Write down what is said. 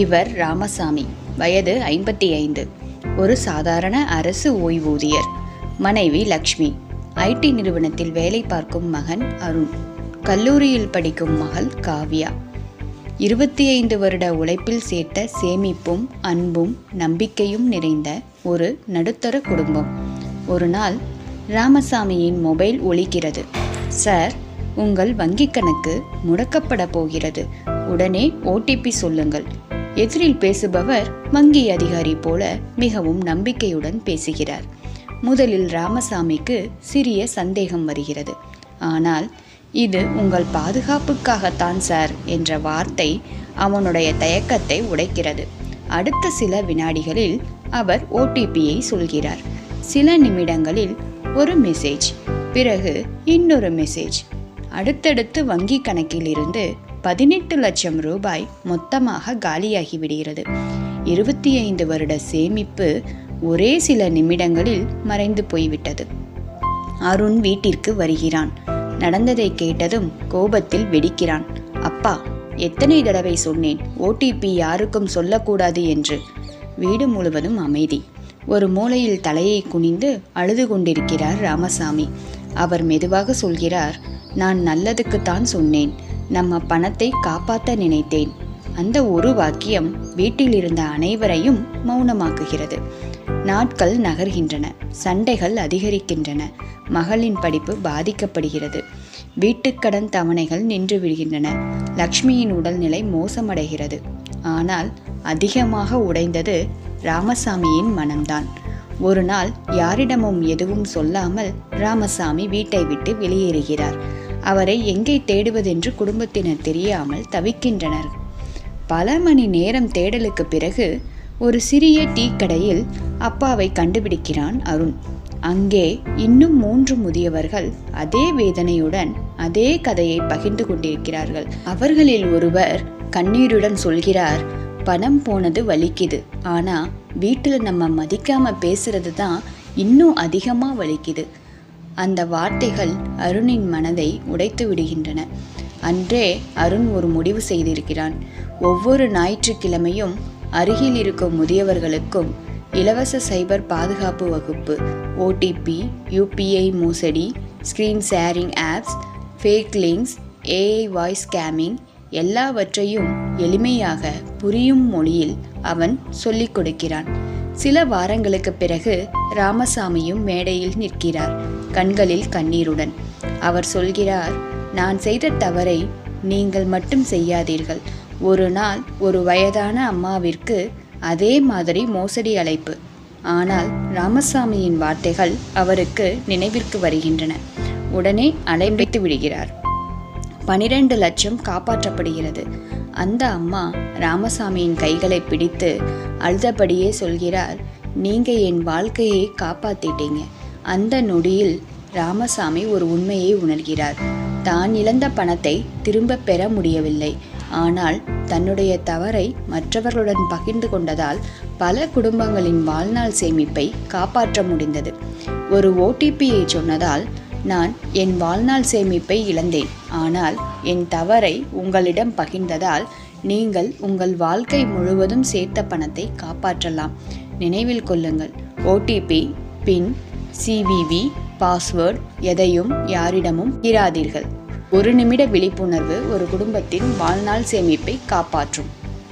இவர் ராமசாமி, வயது 55, ஒரு சாதாரண அரசு ஓய்வூதியர். மனைவி லக்ஷ்மி, ஐடி நிறுவனத்தில் வேலை பார்க்கும் மகன் அருண், கல்லூரியில் படிக்கும் மகள் காவ்யா. 25 வருட உழைப்பில் சேர்த்த சேமிப்பும் அன்பும் நம்பிக்கையும் நிறைந்த ஒரு நடுத்தர குடும்பம். ஒரு நாள் ராமசாமியின் மொபைல் ஒலிக்கிறது. சார், உங்கள் வங்கிக் கணக்கு முடக்கப்பட போகிறது, உடனே ஓடிபி சொல்லுங்கள். எதிரில் பேசுபவர் வங்கி அதிகாரி போல மிகவும் நம்பிக்கையுடன் பேசுகிறார். முதலில் ராமசாமிக்கு சிறிய சந்தேகம் வருகிறது. ஆனால் இது உங்கள் பாதுகாப்புக்காகத்தான் சார் என்ற வார்த்தை அவனுடைய தயக்கத்தை உடைக்கிறது. அடுத்த சில வினாடிகளில் அவர் ஓடிபியை சொல்கிறார். சில நிமிடங்களில் ஒரு மெசேஜ், பிறகு இன்னொரு மெசேஜ். அடுத்தடுத்து வங்கி கணக்கில் இருந்து 18 லட்சம் ரூபாய் மொத்தமாக காலியாகிவிடுகிறது. 25 வருட சேமிப்பு ஒரே சில நிமிடங்களில் மறைந்து போய்விட்டது. அருண் வீட்டிற்கு வருகிறான். நடந்ததை கேட்டதும் கோபத்தில் வெடிக்கிறான். அப்பா, எத்தனை தடவை சொன்னேன் ஓடிபி யாருக்கும் சொல்லக்கூடாது என்று. வீடு முழுவதும் அமைதி. ஒரு மூலையில் தலையை குனிந்து அழுது கொண்டிருக்கிறார் ராமசாமி. அவர் மெதுவாக சொல்கிறார், நான் நல்லதுக்குத்தான் சொன்னேன், நம்ம பணத்தை காப்பாற்ற நினைத்தேன். அந்த ஒரு வாக்கியம் வீட்டில் இருந்த அனைவரையும் மௌனமாக்குகிறது. நாட்கள் நகர்கின்றன. சண்டைகள் அதிகரிக்கின்றன. மகளின் படிப்பு பாதிக்கப்படுகிறது. வீட்டுக்கடன் தவணைகள் நின்று விடுகின்றன. லக்ஷ்மியின் உடல்நிலை மோசமடைகிறது. ஆனால் அதிகமாக உடைந்தது ராமசாமியின் மனம்தான். ஒரு நாள் யாரிடமும் எதுவும் சொல்லாமல் ராமசாமி வீட்டை விட்டு வெளியேறுகிறார். அவரை எங்கே தேடுவதென்று குடும்பத்தினர் தெரியாமல் தவிக்கின்றனர். பல மணி நேரம் தேடலுக்கு பிறகு ஒரு சிறிய டீ கடையில் அப்பாவை கண்டுபிடிக்கிறான் அருண். அங்கே இன்னும் 3 முதியவர்கள் அதே வேதனையுடன் அதே கதையை பகிர்ந்து கொண்டிருக்கிறார்கள். அவர்களில் ஒருவர் கண்ணீருடன் சொல்கிறார், பணம் போனது வலிக்குது, ஆனா வீட்டில் நம்ம மதிக்காம பேசுறது தான் இன்னும் அதிகமா வலிக்குது. அந்த வார்த்தைகள் அருணின் மனதை உடைத்து விடுகின்றன. அன்றே அருண் ஒரு முடிவு செய்திருக்கிறான். ஒவ்வொரு ஞாயிற்றுக்கிழமையும் அருகில் இருக்கும் முதியவர்களுக்கும் இலவச சைபர் பாதுகாப்பு வகுப்பு, ஓடிபி, யூபிஐ மோசடி, screen sharing apps, fake links, AI voice scamming எல்லாவற்றையும் எளிமையாக புரியும் மொழியில் அவன் சொல்லிக் கொடுக்கிறான். சில வாரங்களுக்கு பிறகு ராமசாமியும் மேடையில் நிற்கிறார், கண்களில் கண்ணீருடன். அவர் சொல்கிறார், நான் செய்த தவறை நீங்கள் மட்டும் செய்யாதீர்கள். ஒரு நாள் ஒரு வயதான அம்மாவிற்கு அதே மாதிரி மோசடி அழைப்பு. ஆனால் ராமசாமியின் வார்த்தைகள் அவருக்கு நினைவிற்கு வருகின்றன. உடனே அழைப்பித்து விடுகிறார். 12 லட்சம் காப்பாற்றப்படுகிறது. அந்த அம்மா ராமசாமியின் கைகளை பிடித்து அழுதபடியே சொல்கிறார், நீங்க என் வாழ்க்கையை காப்பாத்திட்டீங்க. அந்த நொடியில் ராமசாமி ஒரு உண்மையை உணர்கிறார். தான் இழந்த பணத்தை திரும்ப பெற முடியவில்லை. ஆனால் தன்னுடைய தவறை மற்றவர்களுடன் பகிர்ந்து கொண்டதால் பல குடும்பங்களின் வாழ்நாள் சேமிப்பை காப்பாற்ற முடிந்தது. ஒரு ஓடிபியை சொன்னதால் நான் என் வாழ்நாள் சேமிப்பை இழந்தேன். ஆனால் என் தவறை உங்களிடம் பகிர்ந்ததால் நீங்கள் உங்கள் வாழ்க்கை முழுவதும் சேர்த்த பணத்தை காப்பாற்றலாம். நினைவில் கொள்ளுங்கள், ஓடிபி, பின், சிவிவி, பாஸ்வேர்டு எதையும் யாரிடமும் இராதீர்கள். 1 நிமிட விழிப்புணர்வு ஒரு குடும்பத்தின் வாழ்நாள் சேமிப்பை காப்பாற்றும்.